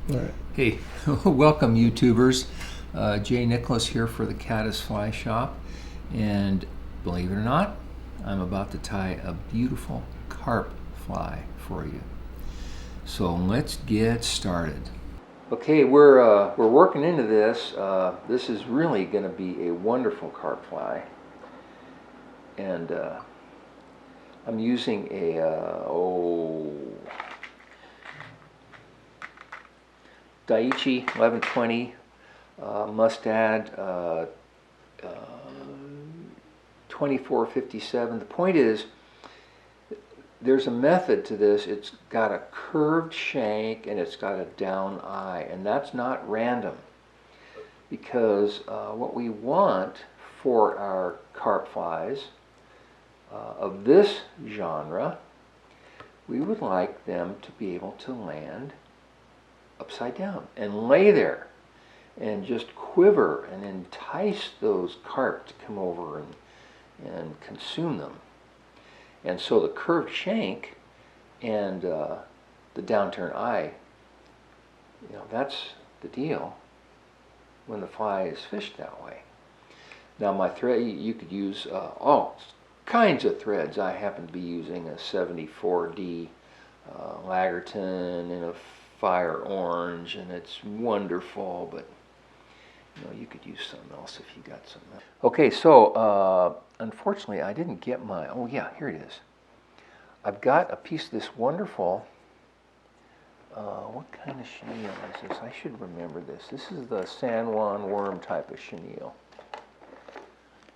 Right. Hey, welcome YouTubers. Jay Nicholas here for the Caddis Fly Shop, and believe it or not, I'm about to tie a beautiful carp fly for you. So let's get started. Okay, we're working into this. This is really going to be a wonderful carp fly, and I'm using a Daiichi 1120 Mustad 2457. The point is, there's a method to this. It's got a curved shank and it's got a down eye, and that's not random, because what we want for our carp flies of this genre, we would like them to be able to land upside down and lay there and just quiver and entice those carp to come over and consume them. And so the curved shank and the downturn eye, that's the deal when the fly is fished that way. Now my thread, you could use all kinds of threads. I happen to be using a 74D Lagerton in a fire orange, and it's wonderful, but you could use something else if you got something else. Okay, so unfortunately I didn't get my, oh yeah, here it is. I've got a piece of this wonderful, what kind of chenille is this? I should remember this. This is the San Juan worm type of chenille.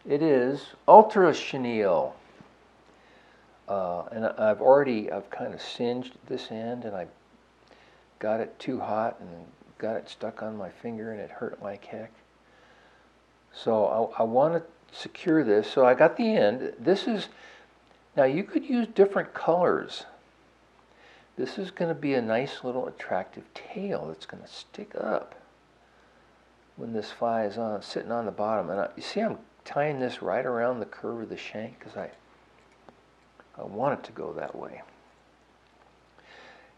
It is ultra chenille. And I've kind of singed this end, and I got it too hot and got it stuck on my finger, and it hurt like heck. So I want to secure this. So I got the end. This is, now you could use different colors. This is going to be a nice little attractive tail that's going to stick up when this fly is sitting on the bottom. And you see I'm tying this right around the curve of the shank because I want it to go that way.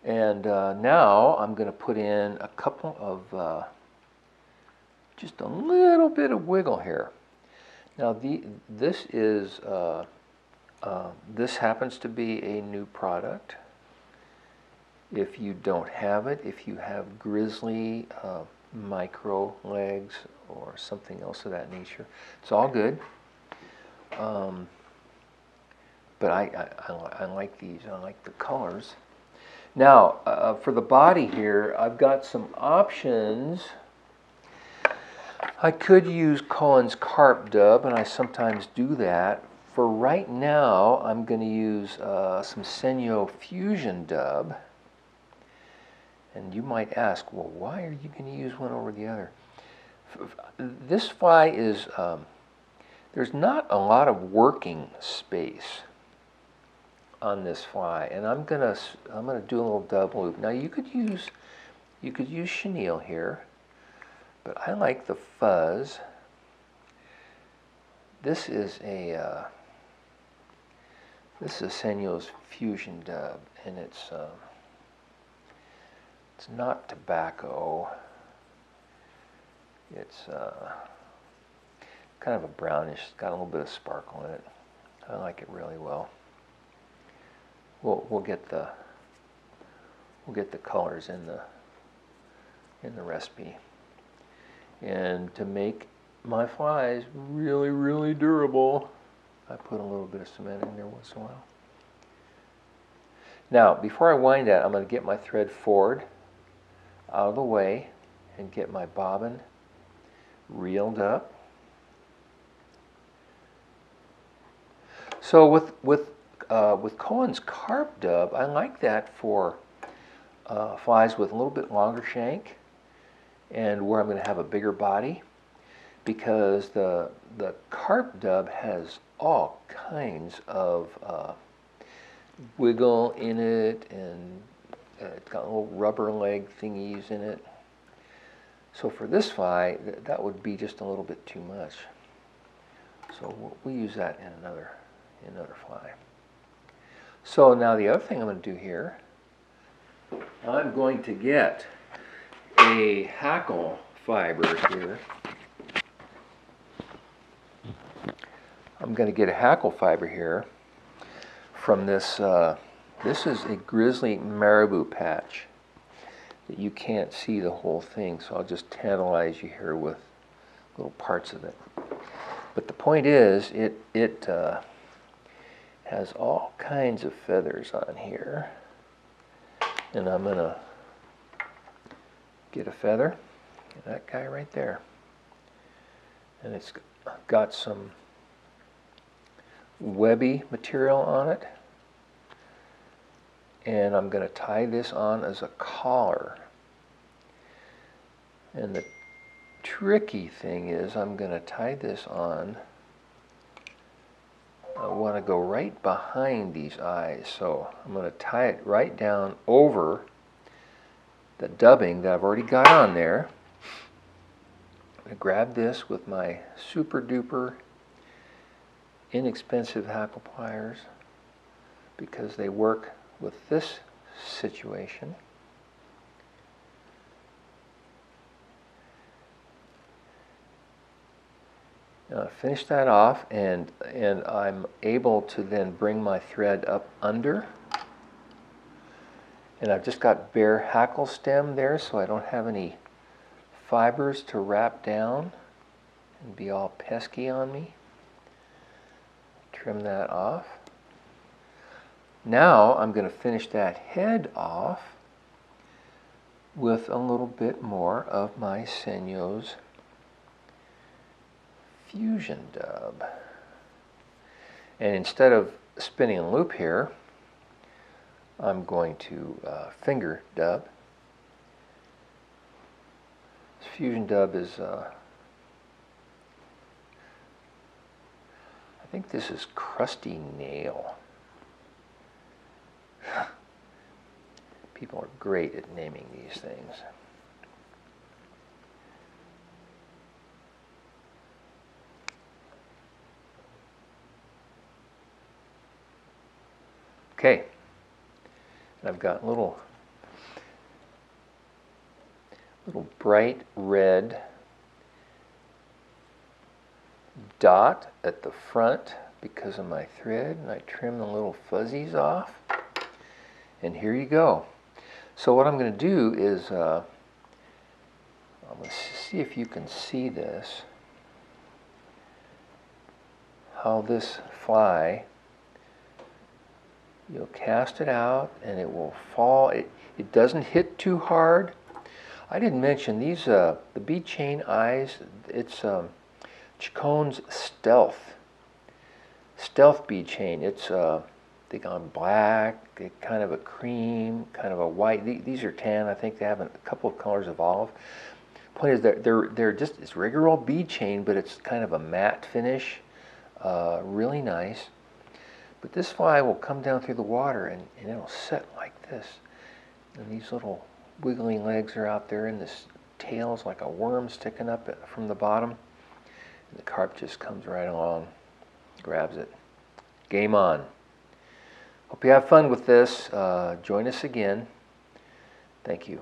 And now I'm going to put in a couple of, just a little bit of wiggle here. Now this is, this happens to be a new product. If you don't have it, if you have grizzly micro legs or something else of that nature, it's all good. But I like these. I like the colors. Now, for the body here, I've got some options. I could use Cullen's Carp Dub, and I sometimes do that. For right now, I'm going to use some Senyo Fusion Dub. And you might ask, well, why are you going to use one over the other? This fly is, there's not a lot of working space on this fly, and I'm gonna do a little dub loop. Now you could use chenille here, but I like the fuzz. This is a Senyo's Fusion Dub, and it's not tobacco. It's kind of a brownish. It's got a little bit of sparkle in it. I like it really well. We'll get the colors in the recipe. And to make my flies really, really durable, I put a little bit of cement in there once in a while. Now, before I wind that, I'm going to get my thread forward, out of the way, and get my bobbin reeled up. So with Cullen's Carp Dub, I like that for flies with a little bit longer shank and where I'm going to have a bigger body, because the Carp Dub has all kinds of wiggle in it, and it's got little rubber leg thingies in it. So for this fly, that would be just a little bit too much. So we'll use that in another fly. So now the other thing I'm going to do here, I'm going to get a hackle fiber here. I'm going to get a hackle fiber here from this. This is a grizzly marabou patch that you can't see the whole thing, so I'll just tantalize you here with little parts of it. But the point is, it has all kinds of feathers on here, and I'm going to get a feather, that guy right there, and it's got some webby material on it, and I'm going to tie this on as a collar. And the tricky thing is I'm going to tie this on, I want to go right behind these eyes, so I'm going to tie it right down over the dubbing that I've already got on there. I'm going to grab this with my super duper inexpensive hackle pliers because they work with this situation. Finish that off, and I'm able to then bring my thread up under, and I've just got bare hackle stem there, so I don't have any fibers to wrap down and be all pesky on me. Trim that off. Now I'm going to finish that head off with a little bit more of my Senyo's Fusion dub. And instead of spinning a loop here, I'm going to finger dub. This Fusion dub is, I think this is Crusty Nail. People are great at naming these things. Okay, and I've got little bright red dot at the front because of my thread, and I trim the little fuzzies off, and here you go. So what I'm going to do is I'm going to see if you can see this, how this fly, you'll cast it out and it will fall. It doesn't hit too hard. I didn't mention these, the bead chain eyes, it's Chacon's Stealth bead chain. It's they gone black, kind of a cream, kind of a white. These are tan. I think they have a couple of colors of olive. Point is they're just, it's regular old bead chain, but it's kind of a matte finish, really nice. But this fly will come down through the water and it'll set like this. And these little wiggling legs are out there, and this tail's like a worm sticking up from the bottom. And the carp just comes right along, grabs it. Game on. Hope you have fun with this. Join us again. Thank you.